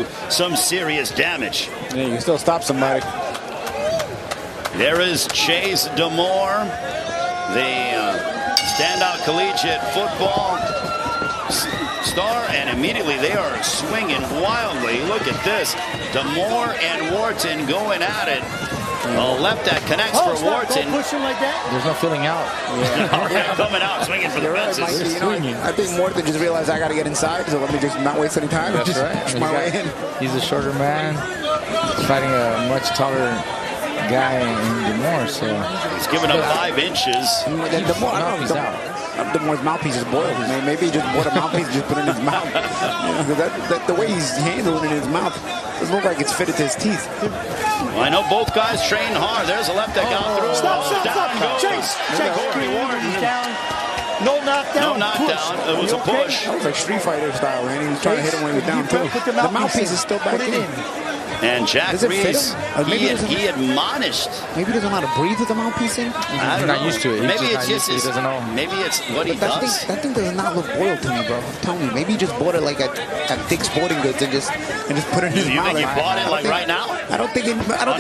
do some serious damage. Yeah, you can still stop somebody. There is Chase DEMOOR, the standout collegiate football star, and immediately they are swinging wildly. Look at this. DEMOOR and Wharton going at it. A left that connects for Wharton. Pushing like that. There's no filling out. Yeah. Coming out, swinging for the fences. Right, you know, I think Wharton just realized I got to get inside, so let me just not waste any time. That's just right. push my way in. He's a shorter man. He's fighting a much taller guy in DEMOOR, so he's giving up 5 inches. And DEMOOR, I don't know. DEMOOR's mouthpiece is boiled. Maybe he just bought a mouthpiece and just put it in his mouth. You know, the way he's handling it in his mouth doesn't look like it's fitted to his teeth. Well, I know both guys train hard. There's a left that got through. Stop. Chase. Corey Wharton. No knockdown. No knockdown. It was a push. That was like Street Fighter style, man. He was trying to hit him when he was down, too. The mouthpiece is still back in. And Jack Reese, he admonished. Maybe he doesn't know how to breathe with the mouthpiece in. He's not used to it. Maybe it's just he doesn't know. Maybe it's what he does. That thing does not look boiled to me, bro. Tell me, maybe he just bought it like at Dick's Sporting Goods and just put it in his mouth. You think he bought it like right now? I don't think.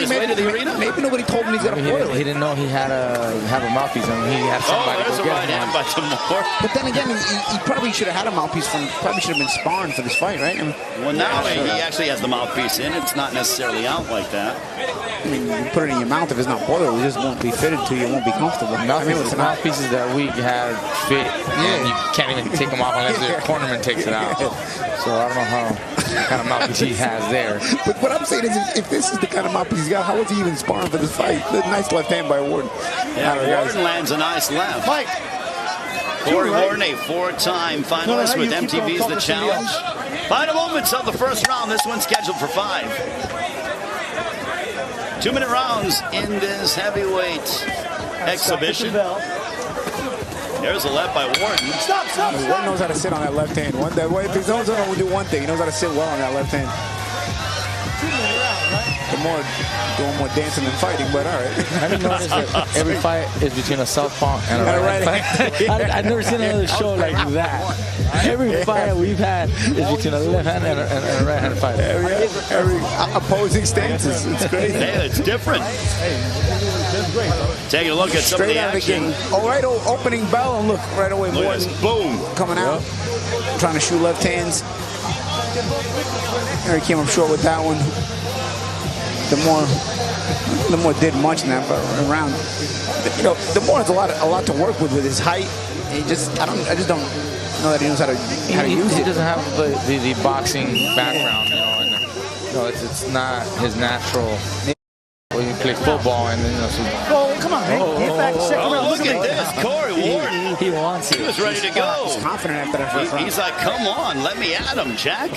Maybe the arena. Maybe nobody told him he's gonna boil it. He didn't know he had a mouthpiece. I mean, he had somebody there's go a get right him. hand by DEMOOR. But then again, he probably should have had a mouthpiece from. Probably should have been sparring for this fight, right? I mean, well, now he actually has the mouthpiece in. It's not necessarily out like that. I mean, you put it in your mouth if it's not boiled, it just won't be fitted to you. It won't be comfortable. I mean, with the mouthpieces that we had fit, and you can't even take them off unless the cornerman takes it out. So I don't know what kind of mouthpiece he has there. But what I'm saying is, if this is the kind of mouthpiece he's got, how was he even sparring for this fight? The nice left hand by Wharton. Yeah, Wharton lands a nice left. Mike. Corey Wharton, a 4-time finalist with MTV's The Challenge. Final moments of the first round. This one's scheduled for 5. 2-minute rounds in this heavyweight exhibition. There's a left by Wharton. Stop. Wharton knows how to sit on that left hand. If he's only going to do one thing, he knows how to sit well on that left hand. 2-minute round, right? Doing more dancing than fighting, but all right. Have you noticed that every fight is between a southpaw and a right fight? I've never seen another show like that. Every fight we've had is between a left hand and a right hand fight. Every opposing stances. It's crazy. Hey, it's different. Taking a look at some of the action. Oh, right, opening bell, and look, right away, Wharton. Boom. Coming out. Trying to shoot left hands. There he came up short with that one. DEMOOR did much in that round. You know, DEMOOR has a lot to work with his height. I just don't know that he knows how to use it. He doesn't have the boxing background, you know, and it's not his natural. When you play football and then Oh, come on, man. Get back second round. Look at this, Corey Wharton. He wants it. He was ready to go. He's confident after that first round. He's like, come on, let me at him, Jack.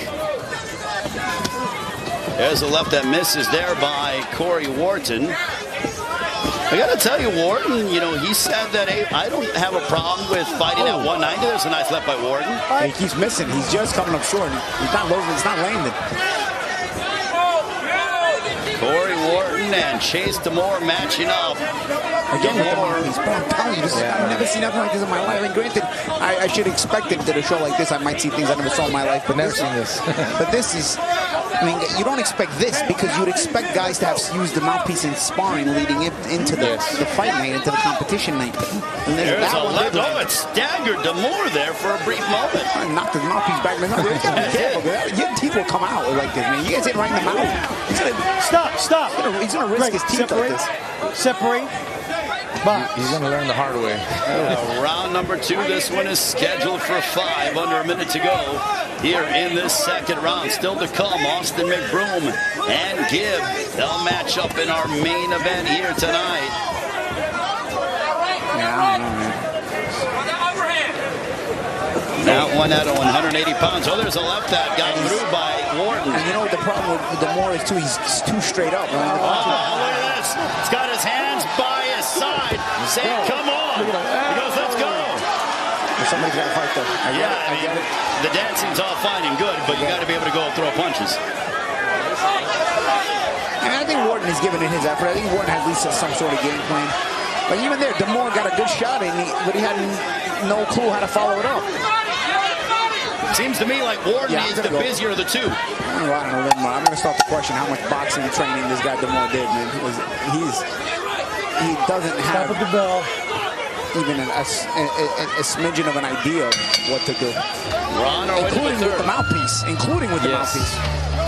There's a left that misses there by Corey Wharton. I got to tell you, Wharton, you know, he said that, hey, I don't have a problem with fighting at 190. There's a nice left by Wharton. He keeps missing. He's just coming up short. He's not loading. It's not landing. Corey Wharton and Chase DEMOOR matching up. Again, I'm telling you, I've never seen nothing like this in my life. And granted, I should expect it at a show like this. I might see things I never saw in my life, but never seen this. But this is, I mean, you don't expect this because you would expect guys to have used the mouthpiece in sparring leading into the fight night, into the competition night. And there's a left. Oh, it staggered DEMOOR there for a brief moment. I knocked his mouthpiece back. Man, be careful. Your teeth will come out like this, man. You guys hit right in the mouth. Stop. He's gonna risk his teeth like this. Separate. He's going to learn the hard way. Round number 2. This one is scheduled for 5. Under a minute to go here in this second round. Still to come, Austin McBroom and Gibb. They'll match up in our main event here tonight. Yeah, I don't know, man. That one at 180 pounds. Oh, there's a left that got through by Wharton. And you know what the problem with DEMOOR is, too? He's too straight up. Oh, look at this. He's got his hands by his side, saying, come on. He goes, let's go. Somebody's got to fight, though. I get it. The dancing's all fine and good, but you got to be able to go and throw punches. And I think Wharton is giving it his effort. I think Wharton has at least some sort of game plan. But even there, DEMOOR got a good shot in, but he had no clue how to follow it up. Seems to me like Wharton is the busier of the two. I don't know a little more. I'm going to start to question how much boxing training this guy DEMOOR did, man. He doesn't have Stop at the bell. even a smidgen of an idea of what to do. Including with the mouthpiece. Including with the mouthpiece.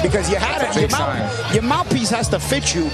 Because your mouthpiece has to fit you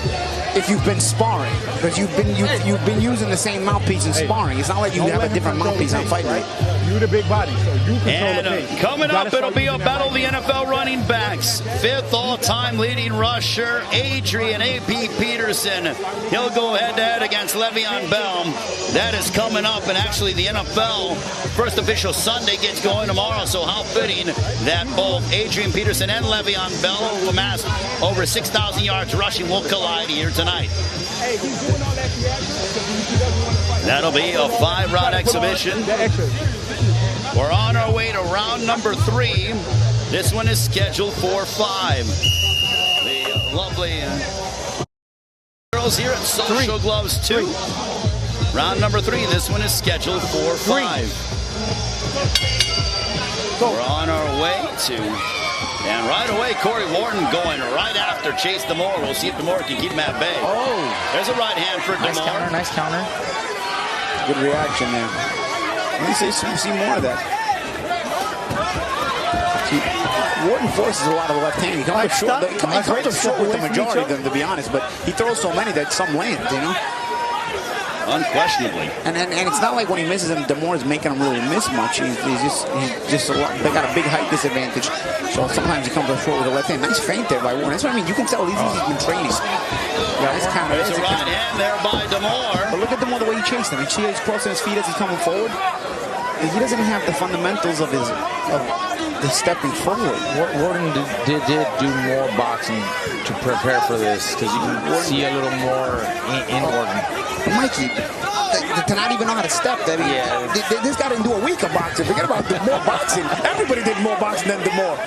if you've been sparring. Because you've been using the same mouthpiece in sparring. It's not like you have a different mouthpiece on fight night. You're the big body, so you control the pace. Coming up, it'll be a battle of the NFL running backs. 5th all-time leading rusher, Adrian A.P. Peterson. He'll go head-to-head against Le'Veon Bell. That is coming up, and actually the NFL first official Sunday gets going tomorrow, so how fitting that both Adrian Peterson and Le'Veon Bell, who amassed over 6,000 yards rushing, will collide here tonight. That'll be a 5-round exhibition. We're on our way to round number 3. This one is scheduled for 5. The lovely girls here at Social Gloves 2. Round number 3. This one is scheduled for 5. We're on our way to, and right away, Cory Wharton going right after Chase DEMOOR. We'll see if DEMOOR can keep him at bay. Oh, there's a right hand for DEMOOR. Nice counter. Good reaction there. Let me see more of that. Wharton forces a lot of the left hand. He comes up short with the majority of them, to be honest, but he throws so many that some land, you know? Unquestionably. And it's not like when he misses him, DEMOOR is making him really miss much. He's just a lot. They got a big height disadvantage, so sometimes he comes up short with the left hand. Nice feint there by Wharton. That's what I mean. You can tell he's been training. Yeah, that's kind of. There's a right hand there by DEMOOR. But look at DEMOOR, the way he chased him. You see he's crossing his feet as he's coming forward. He doesn't have the fundamentals of the stepping forward. Wharton did do more boxing to prepare for this, because you can see a little more in Wharton. Mikey, to not even know how to step, this guy didn't do a week of boxing. Forget about more boxing. Everybody did more boxing than DEMOOR.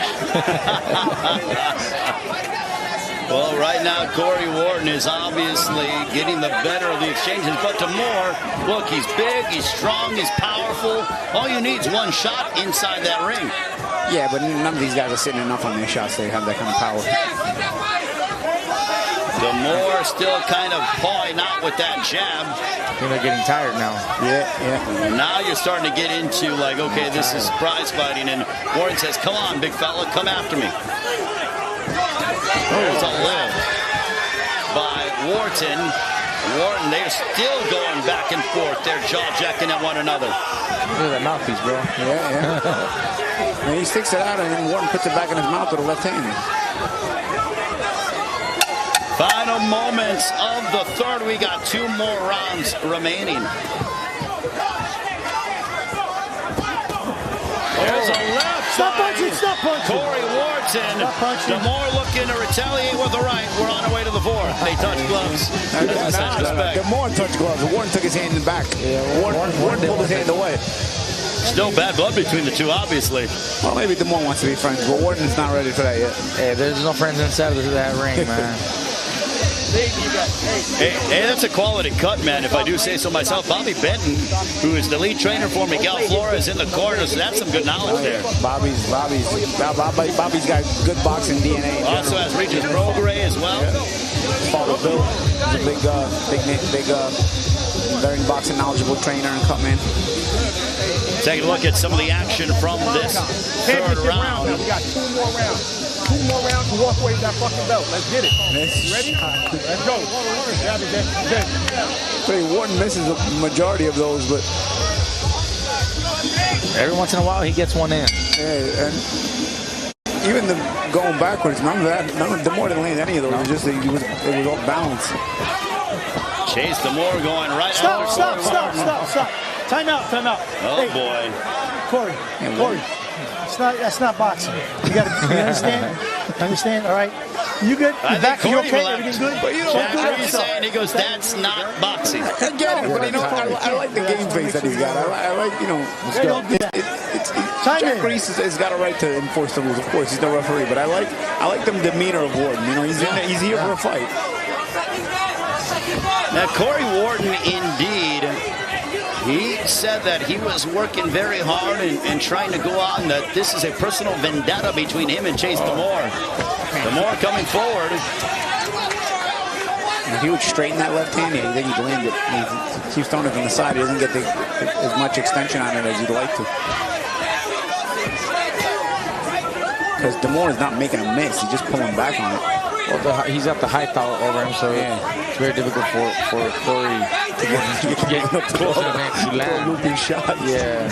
Well, right now, Cory Wharton is obviously getting the better of the exchanges. But DEMOOR, look, he's big, he's strong, he's powerful. All you need is one shot inside that ring. Yeah, but none of these guys are sitting enough on their shots. They have that kind of power. DEMOOR still kind of pawing out with that jab. I think they're getting tired now. Yeah. Now you're starting to get into like, okay, this is prize fighting. And Wharton says, come on, big fella, come after me. There's a lift by Wharton. Wharton, they're still going back and forth. They're jaw-jacking at one another. Look at that mouthpiece, bro. Yeah. And he sticks it out, and then Wharton puts it back in his mouth with a left hand. Final moments of the 3rd. We got 2 more rounds remaining. There's a left. Stop punching, stop punching. Cory Wharton. DEMOOR looking to retaliate with a right. We're on our way to the 4th. They touch gloves. DEMOOR touched gloves. Wharton took his hand in the back. Wharton pulled his hand away. Still bad blood between the two, obviously. Well, maybe DEMOOR wants to be friends, but Wharton's not ready for that yet. Hey, there's no friends inside of that ring, man. Hey, that's a quality cut, man, if I do say so myself. Bobby Benton, who is the lead trainer for Miguel Flores in the corner, so that's some good knowledge there. Bobby's got good boxing DNA. Also has Regis Prograis as well. Father Bill is a very boxing knowledgeable trainer and cut man. Take a look at some of the action from this 3rd round. We got 2 more rounds. 2 more rounds to walk away with that fucking belt. Let's get it. Ready? Let's go. Wharton misses a majority of those, but every once in a while he gets one in. Yeah, and even going backwards, none of DEMOOR didn't land any of those. It was just it was off balance. Chase DEMOOR going right. Stop. Time out. Oh, hey, boy. Cory. That's not boxing. You understand? All right. You good? You back? You okay? Everything good? But you know Jack, what are you saying? He goes, that's not boxing. I get it, but you know, I like the game face that he's got. I like, you know, Jack Reese has got a right to enforce the rules. Of course, he's no referee, but I like the demeanor of Wharton. You know, he's here for a fight. Now, Cory Wharton, indeed, He said that he was working very hard and trying to go out, and that this is a personal vendetta between him and Chase DEMOOR. DEMOOR coming forward. If he would straighten that left hand, I think he'd land it. He keeps throwing it from the side. He doesn't get as much extension on it as he'd like to. Because DEMOOR is not making a miss. He's just pulling back on it. Well, he's got the height over him, so it's very difficult for CORY to get close enough to land. Looping shot. Yeah.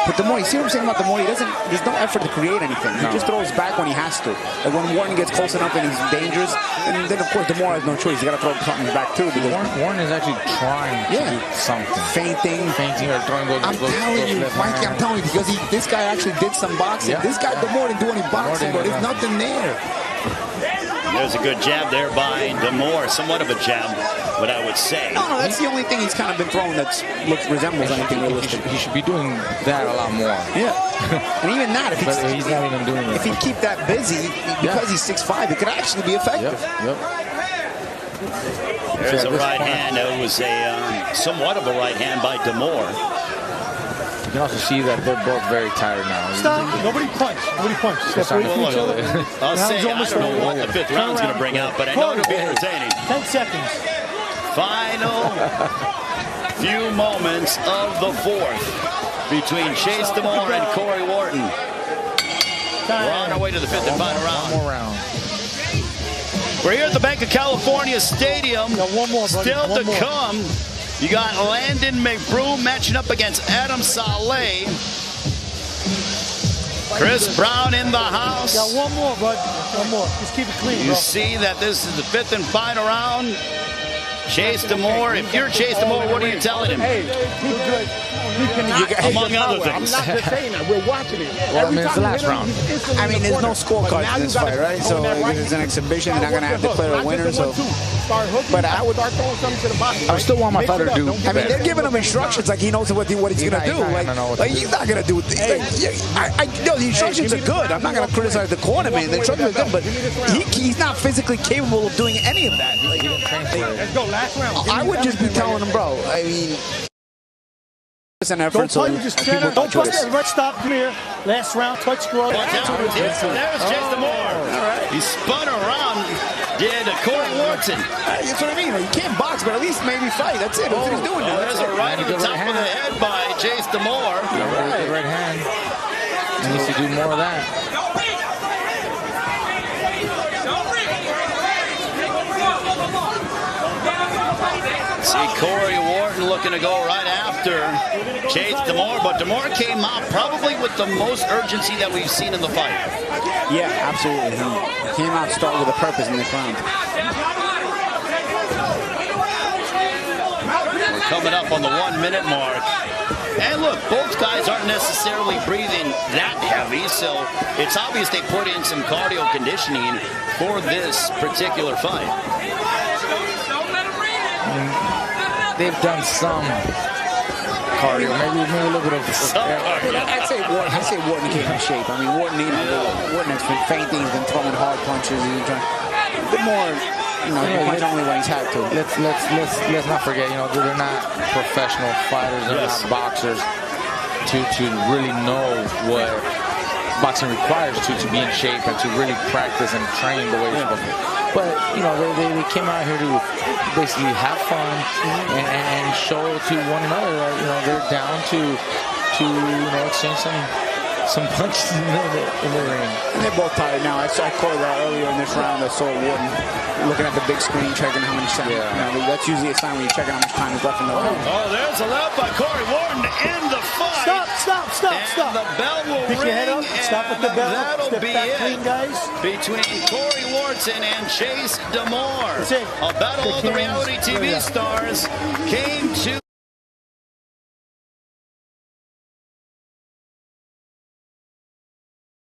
But DEMOOR, you see what I'm saying about DEMOOR? There's no effort to create anything. He just throws back when he has to. Like when Wharton gets close enough and he's dangerous, and then of course DEMOOR has no choice. He's got to throw something back too. Because Wharton is actually trying to do something. Feinting or throwing those. I'm telling you, Mikey, I'm telling you, because this guy actually did some boxing. This guy DEMOOR didn't do any boxing, but there's nothing there. There's a good jab there by DEMOOR. Somewhat of a jab, what I would say. No, that's the only thing he's kind of been throwing that resembles anything realistic. He should be doing that a lot more. Yeah. And even that, if he's not even doing it. If he keep that busy, because he's 6'5", it could actually be effective. There's a right hand. It was a somewhat of a right hand by DEMOOR. You can also see that they're both very tired now. Stop. Nobody punch. Nobody punch. I'll say, I don't know what the fifth round's going to bring out, but I know it'll be entertaining. 10 seconds. Final few moments of the fourth between Chase DEMOOR and CORY Wharton. We're on our way to the fifth and final round. One more round. We're here at the Bank of California Stadium. One more, buddy. Still to come. You got Landon McBrew matching up against Adam Saleh. Chris Brown in the house. Got one more, bud. One more. Just keep it clean, You see that this is the fifth and final round. Chase DEMOOR. If you're Chase DEMOOR, what are you telling him? Hey, he's good. He cannot. Among other things. I'm not just saying that. We're watching it. Well, I mean, it's the last round. I mean, there's no scorecard in this fight, right? So it's an exhibition. They're not going to have to declare a winner. So, but I would start throwing something to the body. I still want my fighter to do. I mean, they're giving him instructions like he knows what he's going to do. Like he's not going to do it. The instructions are good. I'm not going to criticize the corner, man. The instructions are good, but he's not physically capable of doing any of that. Let's go. Last round. I would just be telling him, bro. I mean, it's an effort. Don't touch, just stand up. Don't touch everybody. Stop. Come here. Last round. Touch scroll. There's Chase DEMOOR. He spun around. Did CORY Wharton. That's what I mean. You can't box, but at least maybe fight. That's it. That's what he's doing. There's a right to the top of the head by Chase DEMOOR. Good right hand. He needs to do more of that. See CORY Wharton looking to go right after Chase DEMOOR, but DEMOOR came out probably with the most urgency that we've seen in the fight. Yeah, absolutely. He came out starting with a purpose in this round. We're coming up on the 1 minute mark. And look, both guys aren't necessarily breathing that heavy, so it's obvious they put in some cardio conditioning for this particular fight. They've done some cardio, maybe a little bit of. I'd say Wharton came in shape. I mean, Wharton has been feinting, he's been throwing hard punches. He's been trying a bit more, he punch only when he's had to. Let's not forget, they're not professional fighters, they're not boxers to really know what boxing requires to be in shape and to really practice and train the way you're supposed to. But they came out here to basically have fun and show to one another that they're down to exchange some punches in the ring. And they're both tired now. I called that earlier in this round. I saw Wharton looking at the big screen, checking how much time. That's usually a sign when you're checking how much time is left in the round. Oh, there's a left by CORY Wharton to end the fight. Stop. The bell will Pick ring. Your head up. Stop with the bell. That'll Step be back it clean, guys. between CORY Wharton and Chase DEMOOR. That's it. A battle of the reality TV stars came to